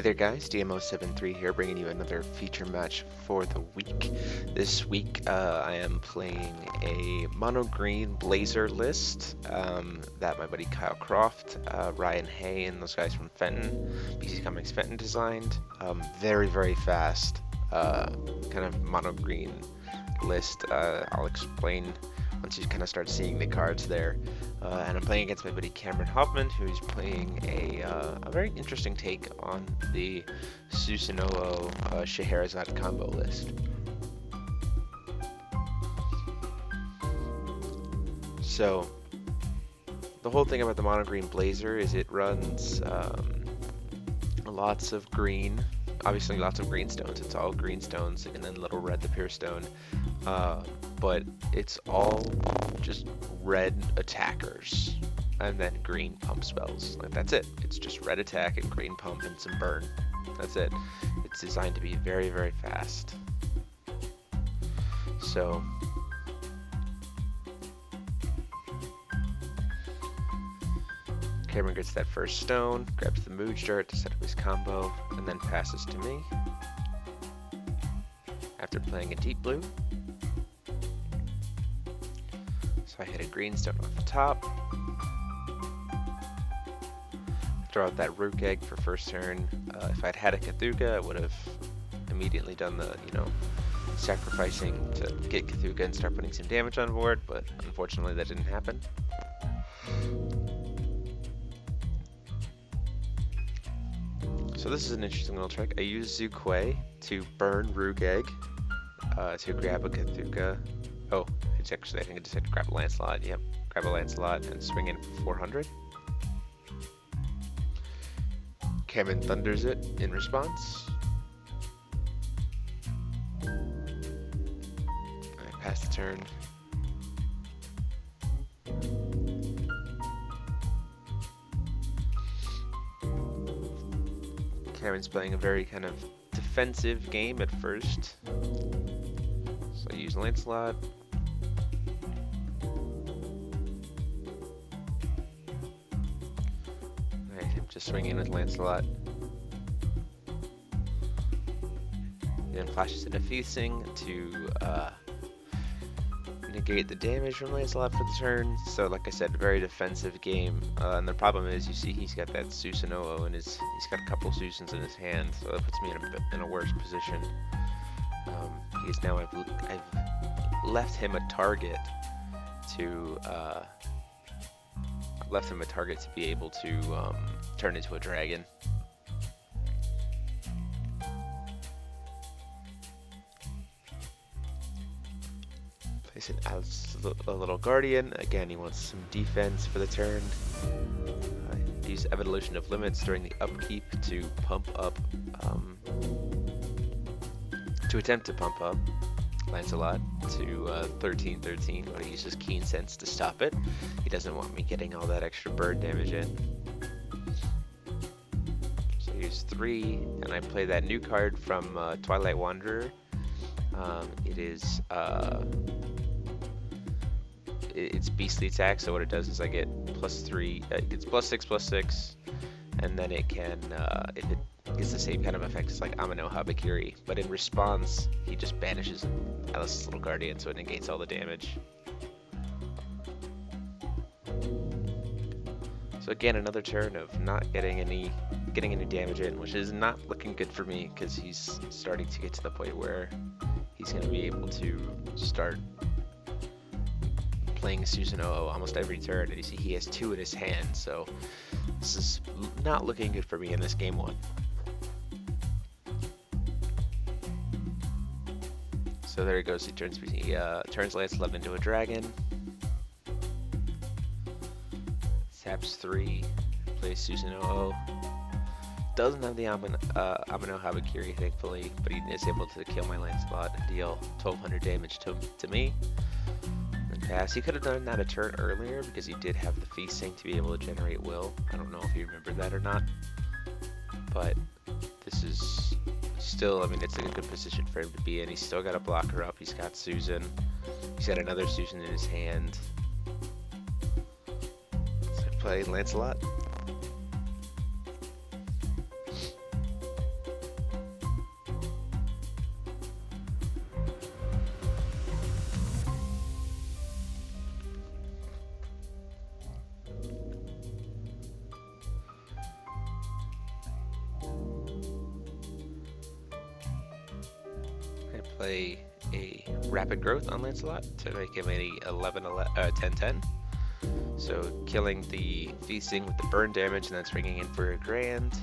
there guys, DMO73 here, bringing you another feature match for the week. This week I am playing a mono green blazer list that my buddy Kyle Croft, Ryan Hay, and those guys from Fenton, BC Comics Fenton designed. Very fast kind of mono green list. I'll explain once you kind of start seeing the cards there. And I'm playing against my buddy Cameron Hoffman, who's playing a very interesting take on the Susanoo Scheherazade combo list. So, the whole thing about the mono green blazer is it runs lots of green, obviously lots of green stones. It's all green stones, and then little red the pure stone. But it's all just red attackers and then green pump spells. Like, that's it. It's just red attack and green pump and some burn. That's it. It's designed to be very fast. So Cameron gets that first stone, grabs the mood jar to set up his combo, and then passes to me. After playing a deep blue, so I hit a green stone off the top. Throw out that rook egg for first turn. If I'd had a Cthulhu, I would have immediately done the, sacrificing to get Cthulhu and start putting some damage on board, but unfortunately that didn't happen. So this is an interesting little trick. I use Zhu Kuei to burn rook egg to grab a Cthulhu. Oh, I think I just had to grab a Lancelot. Yep, grab a Lancelot and swing in for 400. Cameron thunders it in response. I pass the turn. Cameron's playing a very kind of defensive game at first. So I use Lancelot. Just swinging with Lancelot. Then flashes in a feasting to negate the damage from Lancelot for the turn. So like I said, very defensive game. And the problem is, you see he's got that Susanoo and he's got a couple Susans in his hand, so that puts me in a worse position. Because now I've left him a target to be able to turn into a dragon. Place it as a little guardian. Again, he wants some defense for the turn. Use Evolution of Limits during the upkeep to pump up, to attempt to pump up Lancelot to 13/13, but he uses Keen Sense to stop it. He doesn't want me getting all that extra bird damage in. So I use 3, and I play that new card from Twilight Wanderer. It is it's beastly attack, so what it does is I get +3, it gets +6/+6, and then it can, if it gets the same kind of effect as like Amino Habakiri, but in response, he just banishes Alice's little guardian, so it negates all the damage. So again, another turn of not getting any damage in, which is not looking good for me, because he's starting to get to the point where he's going to be able to start playing Susanoo almost every turn, and you see he has 2 in his hand, so this is not looking good for me in this game 1. So there he goes. He turns Lancelot into a dragon. Taps 3, plays Susanoo. Doesn't have the Amino Habakiri, thankfully, but he is able to kill my Lancelot and deal 1200 damage to me. And pass. He could have done that a turn earlier because he did have the feasting to be able to generate will. I don't know if you remember that or not, but this is still, I mean, it's in a good position for him to be in. He's still got a blocker up. He's got Susan. He's got another Susan in his hand. So I play Lancelot. play a Rapid Growth on Lancelot to make him a 10-10. So killing the feasting with the burn damage, and that's ringing in for a grand.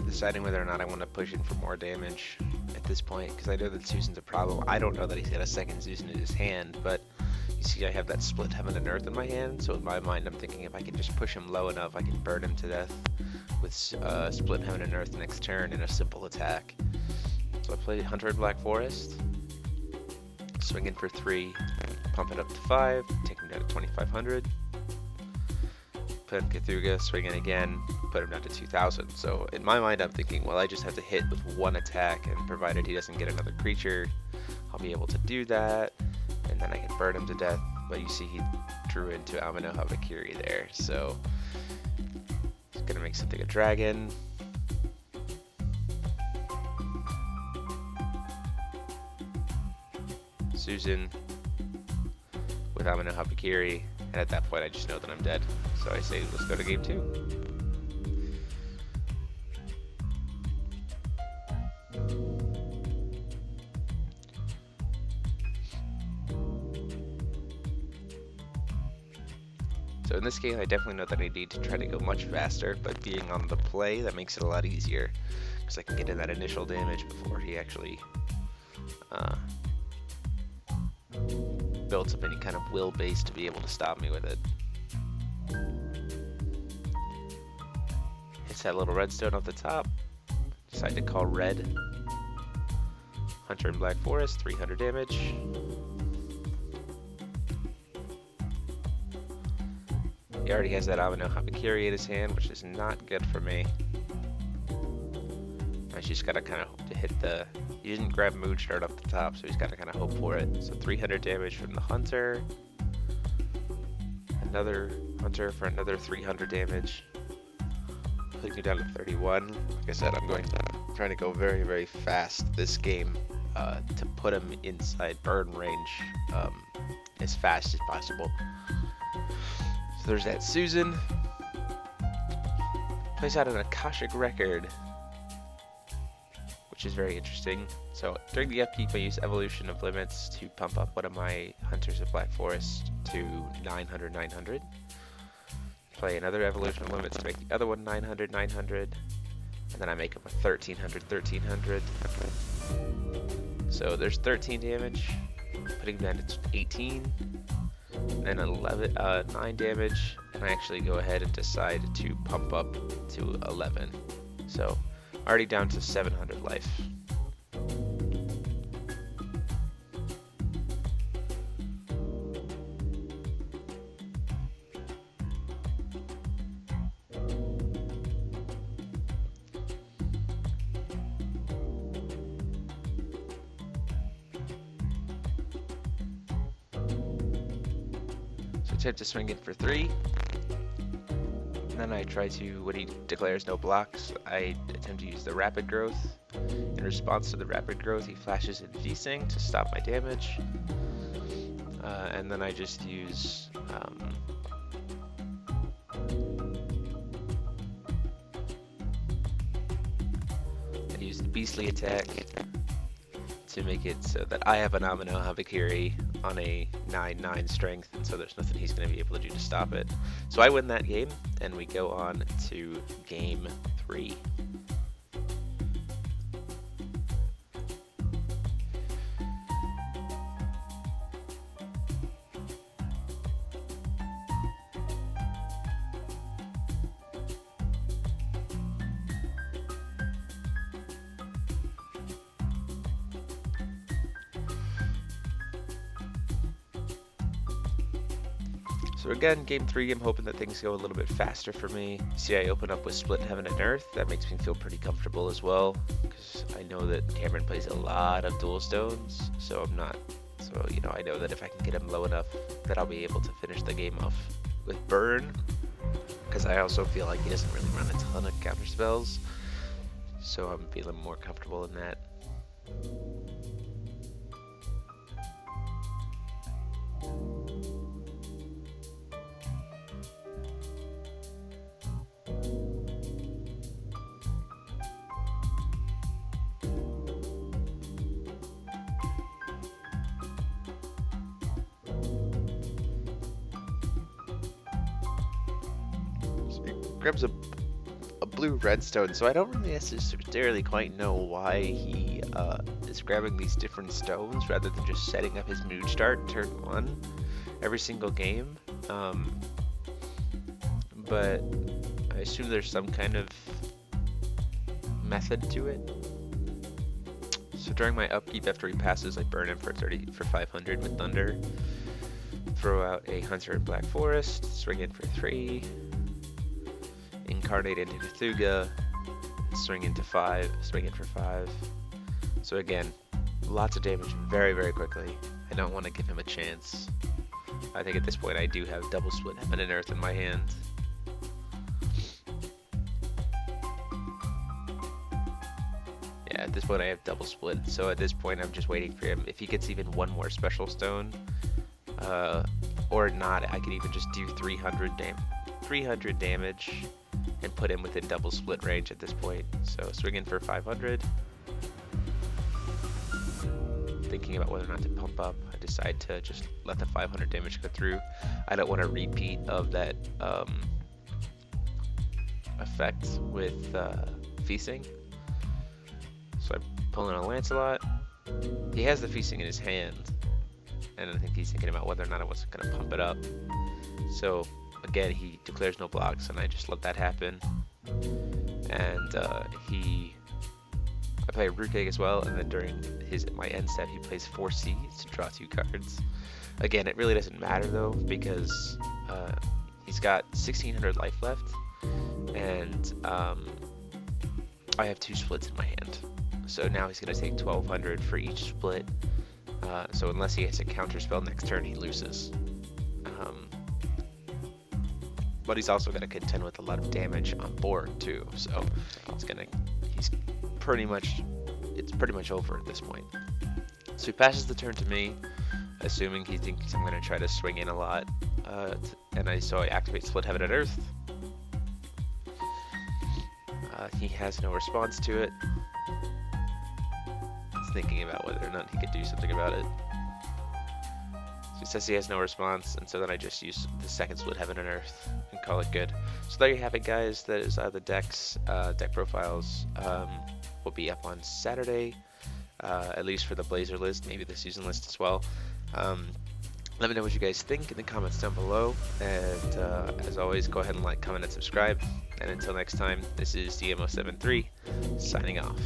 Deciding whether or not I want to push in for more damage at this point, because I know that Susan's a problem. I don't know that he's got a second Susan in his hand, but you see I have that split heaven and earth in my hand, so in my mind I'm thinking if I can just push him low enough, I can burn him to death with split heaven and earth next turn in a simple attack. So I played Hunter in Black Forest, swing in for 3, pump it up to 5, take him down to 2500. Put Cthulhu, swing in again, put him down to 2000. So in my mind I'm thinking, well, I just have to hit with one attack, and provided he doesn't get another creature, I'll be able to do that, and then I can burn him to death. But you see he drew into Amano Habakiri there, so he's gonna make something a dragon. Susan with Amano Habakiri, and at that point I just know that I'm dead. So I say, let's go to game 2. So in this game, I definitely know that I need to try to go much faster, but being on the play, that makes it a lot easier, because I can get in that initial damage before he actually builds up any kind of will base to be able to stop me with it. Hits that little redstone off the top. Decide to call red. Hunter in Black Forest, 300 damage. He already has that Amano Habakiri in his hand, which is not good for me. I just gotta kind of hope to hit the... He didn't grab Moonshard off the top, so he's gotta kind of hope for it. So 300 damage from the Hunter. Another Hunter for another 300 damage. Putting me down to 31. Like I said, I'm trying to go very, very fast this game to put him inside burn range as fast as possible. So there's that Susan. Plays out an Akashic Record, which is very interesting. So during the upkeep, I use Evolution of Limits to pump up one of my Hunters of Black Forest to 900. Play another Evolution of Limits to make the other one 900, and then I make him a 1300. So there's 13 damage, putting him down to 18, then 9 damage, and I actually go ahead and decide to pump up to 11. So already down to 700 life. Attempt to swing in for 3, and then I try to, when he declares no blocks, I attempt to use the Rapid Growth. In response to the Rapid Growth, he flashes in Feasting to stop my damage, and then I just use the Beastly Attack to make it so that I have an Amano Habakiri on a 9/9 strength, and so there's nothing he's going to be able to do to stop it. So I win that game, and we go on to game 3. So again, game 3, I'm hoping that things go a little bit faster for me. See, I open up with Split Heaven and Earth. That makes me feel pretty comfortable as well, because I know that Cameron plays a lot of dual stones, so I know that if I can get him low enough that I'll be able to finish the game off with burn, because I also feel like he doesn't really run a ton of counter spells, so I'm feeling more comfortable in that. grabs a blue redstone, so I don't really necessarily quite know why he is grabbing these different stones rather than just setting up his mood start turn 1 every single game. But I assume there's some kind of method to it. So during my upkeep after he passes, I burn him for 500 with Thunder. Throw out a Hunter in Black Forest, swing in for 3. Incarnate into Cthulhu, swing in for 5. So again, lots of damage very, very quickly. I don't want to give him a chance. I think at this point I do have double split Heaven and Earth in my hand. Yeah, at this point I have double split, so at this point I'm just waiting for him. If he gets even one more special stone, or not, I could even just do 300 damage and put him within double split range at this point. So swing in for 500. Thinking about whether or not to pump up, I decide to just let the 500 damage go through. I don't want a repeat of that effect with feasting. So I'm pulling a Lancelot. He has the feasting in his hand, and I think he's thinking about whether or not I was going to pump it up. So again, he declares no blocks, and I just let that happen. And I play a Root Cake as well, and then during my end step, he plays 4 Seeds to draw 2 cards. Again, it really doesn't matter though, because he's got 1600 life left, and I have 2 splits in my hand. So now he's going to take 1200 for each split. So unless he has a counter spell next turn, he loses. But he's also going to contend with a lot of damage on board too. So it's pretty much over at this point. So he passes the turn to me, assuming he thinks I'm going to try to swing in a lot. So I activate Split Heaven and Earth. He has no response to it. He's thinking about whether or not he could do something about it. So he says he has no response, and so then I just use the second Split Heaven and Earth and call it good. So there you have it, guys. That is the decks, deck profiles will be up on Saturday, at least for the Blazer list, maybe the season list as well. Let me know what you guys think in the comments down below, and as always, go ahead and like, comment, and subscribe. And until next time, this is DMO73 signing off.